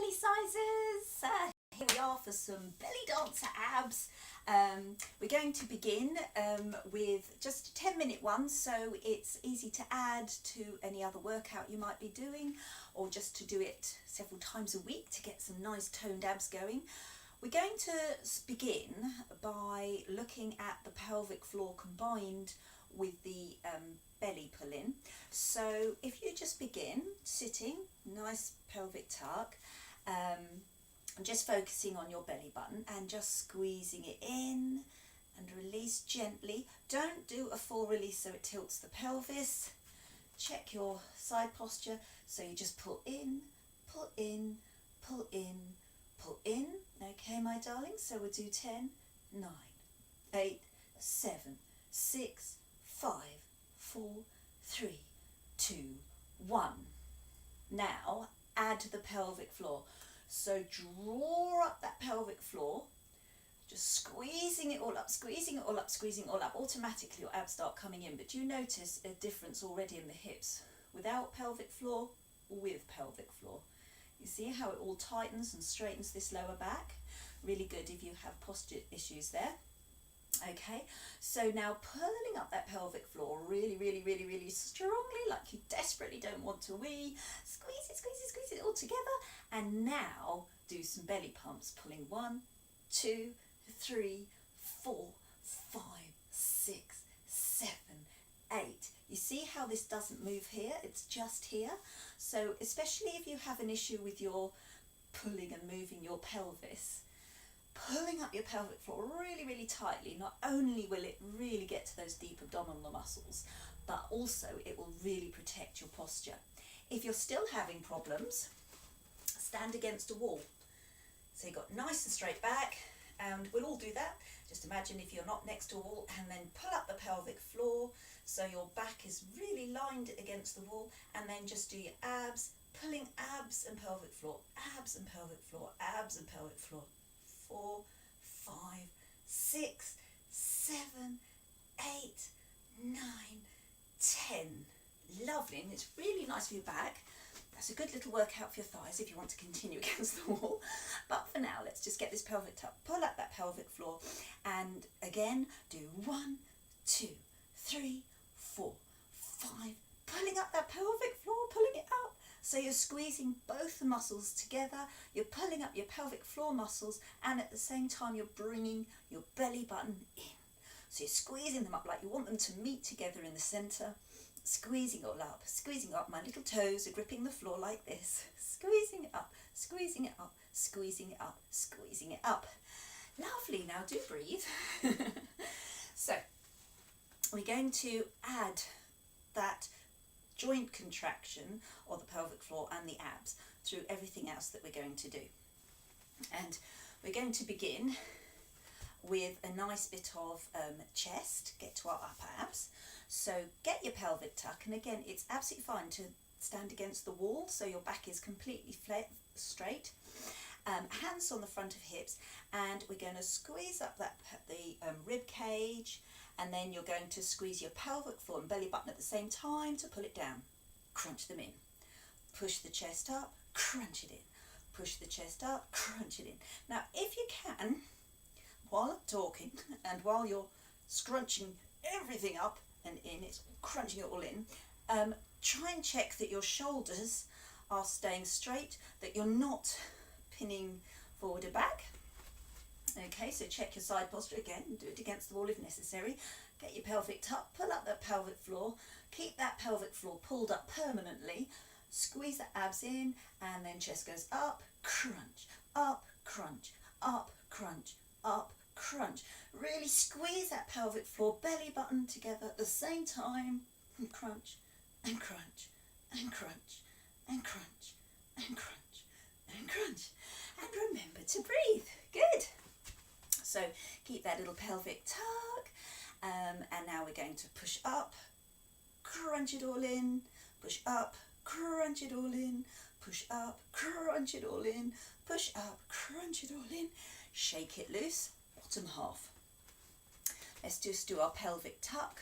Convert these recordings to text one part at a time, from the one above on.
belly sizes. Here we are for some belly dancer abs. We're going to begin with just a 10-minute one, so it's easy to add to any other workout you might be doing, or just to do it several times a week to get some nice toned abs going. We're going to begin by looking at the pelvic floor combined with the belly pull-in. So if you just begin sitting, nice pelvic tuck, and just focusing on your belly button and just squeezing it in and release gently. Don't do a full release so it tilts the pelvis. Check your side posture, so you just pull in, pull in, pull in, pull in. Okay, my darling, so we'll do 10, 9, 8, 7, 6, 5, 4, 3, 2, 1. Now add the pelvic floor. So draw up that pelvic floor, just squeezing it all up, squeezing it all up, squeezing it all up. Automatically your abs start coming in, but you notice a difference already in the hips, without pelvic floor, with pelvic floor. You see how it all tightens and straightens this lower back? Really good if you have posture issues there. Okay, so now pulling up that pelvic floor really, really, really, really strongly, like you desperately don't want to wee. Squeeze it, squeeze it, squeeze it all together. And now do some belly pumps, pulling 1, 2, 3, 4, 5, 6, 7, 8. You see how this doesn't move here? It's just here. So especially if you have an issue with your pulling and moving your pelvis, pulling up your pelvic floor really, really tightly, not only will it really get to those deep abdominal muscles, but also it will really protect your posture. If you're still having problems, stand against a wall. So you've got nice and straight back, and we'll all do that. Just imagine if you're not next to a wall, and then pull up the pelvic floor so your back is really lined against the wall, and then just do your abs, pulling abs and pelvic floor, abs and pelvic floor, abs and pelvic floor. 4, 5, 6, 7, 8, 9, 10. Lovely, and it's really nice for your back. That's a good little workout for your thighs if you want to continue against the wall. But for now, let's just get this pelvic tuck. Pull up that pelvic floor, and again, do 1, 2, 3, 4, 5. Pulling up that pelvic floor, pulling it up. So you're squeezing both the muscles together, you're pulling up your pelvic floor muscles, and at the same time you're bringing your belly button in. So you're squeezing them up like you want them to meet together in the centre, squeezing it all up, squeezing up. My little toes are gripping the floor like this, squeezing it up, squeezing it up, squeezing it up, squeezing it up. Lovely, now do breathe. So we're going to add that joint contraction of the pelvic floor and the abs through everything else that we're going to do. And we're going to begin with a nice bit of chest, get to our upper abs. So get your pelvic tuck, and again, it's absolutely fine to stand against the wall so your back is completely flat, straight. Hands on the front of hips, and we're going to squeeze up the rib cage, and then you're going to squeeze your pelvic floor and belly button at the same time to pull it down. Crunch them in. Push the chest up, crunch it in. Push the chest up, crunch it in. Now, if you can, while I'm talking and while you're scrunching everything up and in, it's crunching it all in, try and check that your shoulders are staying straight, that you're not pinning forward or back. Okay, so check your side posture again, do it against the wall if necessary. Get your pelvic tuck, pull up that pelvic floor, keep that pelvic floor pulled up permanently, squeeze the abs in, and then chest goes up, crunch, up, crunch, up, crunch, up, crunch. Really squeeze that pelvic floor, belly button together at the same time, and crunch, and crunch, and crunch, and crunch, and crunch, and crunch. And remember to breathe. Good. So keep that little pelvic tuck, and now we're going to push up, crunch it all in, push up, crunch it all in, push up, crunch it all in, push up, crunch it all in, shake it loose, bottom half. Let's just do our pelvic tuck.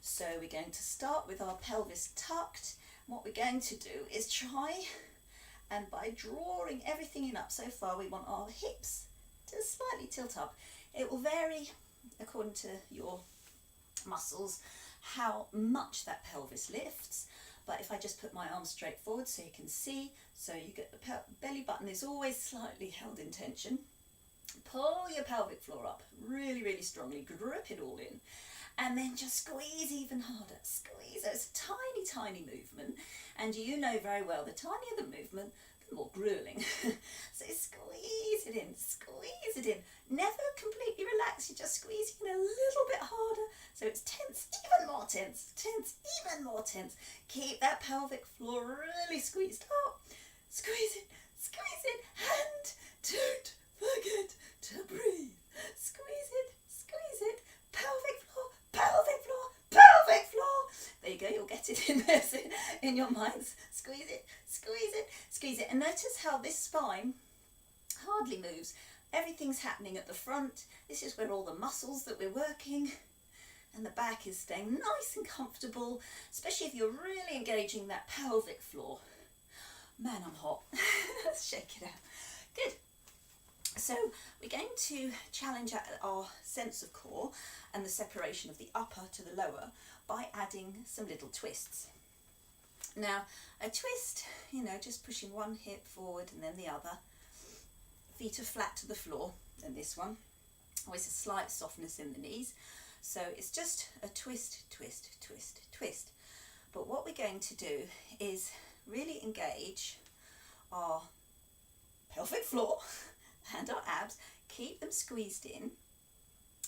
So we're going to start with our pelvis tucked. What we're going to do is try And by drawing everything in up so far, we want our hips to slightly tilt up. It will vary according to your muscles how much that pelvis lifts. But if I just put my arms straight forward so you can see, so you get the belly button is always slightly held in tension. Pull your pelvic floor up really, really strongly, grip it all in, and then just squeeze even harder. Squeeze. It's a tiny, tiny movement, and you know very well the tinier the movement, the more grueling. So squeeze it in, squeeze it in. Never completely relax, you're just squeezing a little bit harder. So it's tense, even more tense, tense, even more tense. Keep that pelvic floor really squeezed up. Squeeze it, and don't forget to breathe. Squeeze it, pelvic floor, pelvic floor, pelvic floor. There you go, you'll get it in there in your minds. Squeeze it, squeeze it, squeeze it. And notice how this spine hardly moves. Everything's happening at the front. This is where all the muscles that we're working, and the back is staying nice and comfortable, especially if you're really engaging that pelvic floor. Man, I'm hot. Let's shake it out. Good. So we're going to challenge our sense of core and the separation of the upper to the lower by adding some little twists. Now, a twist, just pushing one hip forward and then the other. Feet are flat to the floor, and this one. Always a slight softness in the knees. So it's just a twist, twist, twist, twist. But what we're going to do is really engage our pelvic floor and our abs, keep them squeezed in,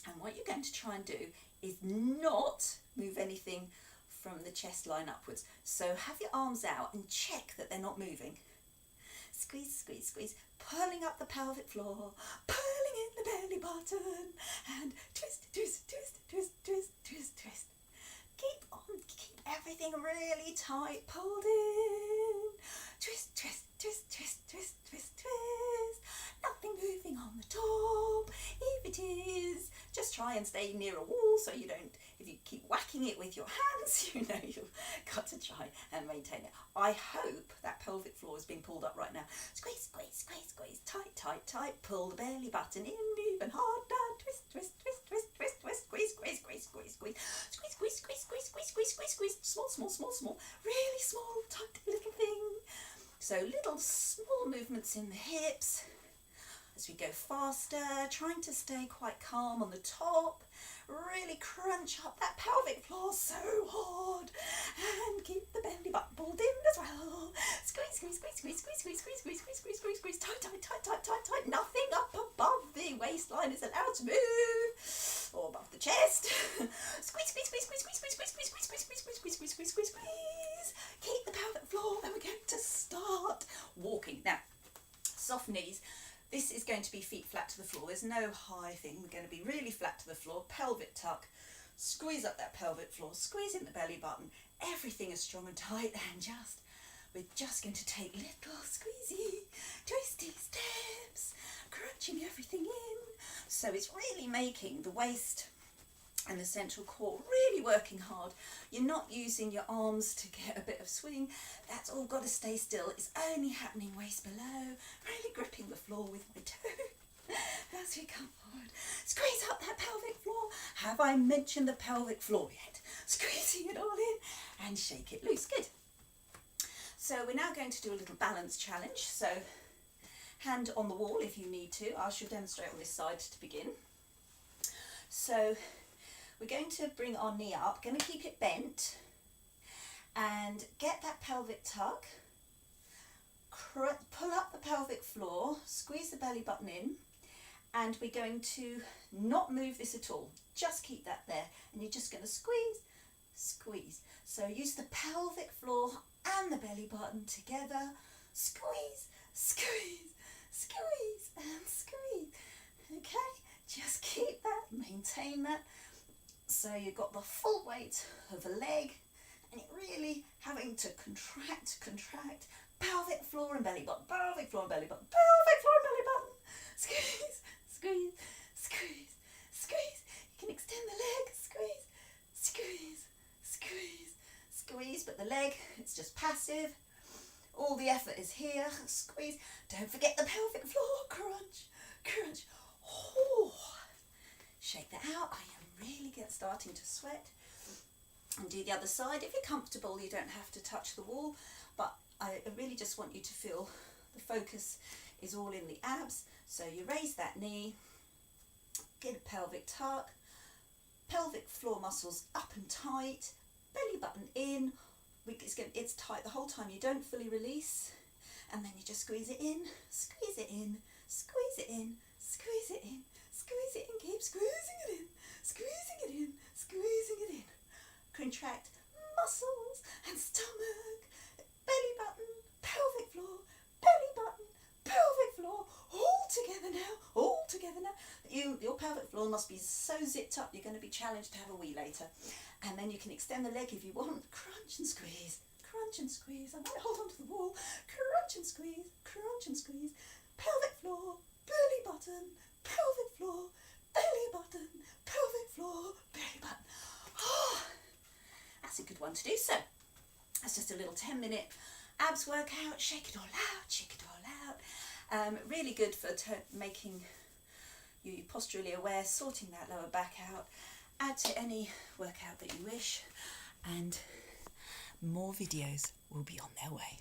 and what you're going to try and do is not move anything from the chest line upwards. So have your arms out and check that they're not moving. Squeeze, squeeze, squeeze, pulling up the pelvic floor, pulling in the belly button, and twist, twist, twist, twist, twist, twist, twist. Keep everything really tight, pulled in. Twist, twist, twist, twist, twist, twist, twist. Nothing moving on the top. If it is, just try and stay near a wall so you don't, if you keep whacking it with your hands, you've got to try and maintain it. I hope that pelvic floor is being pulled up right now. Squeeze, squeeze, squeeze, squeeze, tight, tight, tight. Pull the belly button in even harder. Twist, twist, twist, twist, twist, twist, squeeze, squeeze, squeeze, squeeze, squeeze, squeeze, squeeze, squeeze, squeeze, squeeze, squeeze, squeeze, squeeze. Small, small, small, small, really small, tiny little thing. So little small movements in the hips as we go faster, trying to stay quite calm on the top. Really crunch up that pelvic floor so hard, and keep the belly button pulled in as well. Squeeze, squeeze, squeeze, squeeze, squeeze, squeeze, squeeze, squeeze, squeeze, squeeze, squeeze, squeeze, tight, tight, tight, tight, tight, tight. Nothing up above the waistline is allowed to move, or above the chest. Squeeze, squeeze, squeeze, squeeze, squeeze, squeeze, squeeze, squeeze, squeeze, squeeze, squeeze, squeeze, squeeze, squeeze, squeeze. Keep the pelvic floor. Then we're going to start walking. Now, soft knees. This is going to be feet flat to the floor. There's no high thing. We're going to be really flat to the floor. Pelvic tuck. Squeeze up that pelvic floor. Squeeze in the belly button. Everything is strong and tight. And we're just going to take little squeezy, twisty steps, crunching everything in. So it's really making the waist and the central core really working hard. You're not using your arms to get a bit of swing. That's all got to stay still. It's only happening waist below. Really gripping the floor with my toe as we come forward. Squeeze up that pelvic floor. Have I mentioned the pelvic floor yet? Squeezing it all in and shake it loose. Good. So we're now going to do a little balance challenge. So hand on the wall if you need to. I shall demonstrate on this side to begin. So we're going to bring our knee up, going to keep it bent, and get that pelvic tuck, pull up the pelvic floor, squeeze the belly button in, and we're going to not move this at all, just keep that there, and you're just going to squeeze, squeeze. So use the pelvic floor and the belly button together, squeeze, squeeze, squeeze, and squeeze. Okay, just keep that, maintain that. So you've got the full weight of the leg, and you're really having to contract, pelvic floor and belly button, pelvic floor and belly button, pelvic floor and belly button. Squeeze, squeeze, squeeze, squeeze. You can extend the leg, squeeze, squeeze, squeeze, squeeze, but the leg, it's just passive. All the effort is here. Squeeze. Don't forget the pelvic floor. Crunch, crunch. Oh. Shake that out. I am really starting to sweat. And do the other side. If you're comfortable, you don't have to touch the wall, but I really just want you to feel the focus is all in the abs. So you raise that knee, get a pelvic tuck, pelvic floor muscles up and tight, belly button in. It's tight the whole time. You don't fully release, and then you just squeeze it in, squeeze it in, squeeze it in, squeeze it in, squeeze it in, keep squeezing it in, squeezing it in, squeezing it in. Contract muscles and stomach, belly button, pelvic floor, belly button, pelvic floor, all together now, all together now. Your pelvic floor must be so zipped up, you're going to be challenged to have a wee later. And then you can extend the leg if you want. Crunch and squeeze, crunch and squeeze. I might hold on to the wall. Crunch and squeeze, crunch and squeeze. Pelvic floor, belly button, pelvic floor, belly button, pelvic floor, belly button. Oh, that's a good one to do. So that's just a little 10-minute abs workout. Shake it all out, shake it all out. Really good for making you posturally aware, sorting that lower back out. Add to any workout that you wish, and more videos will be on their way.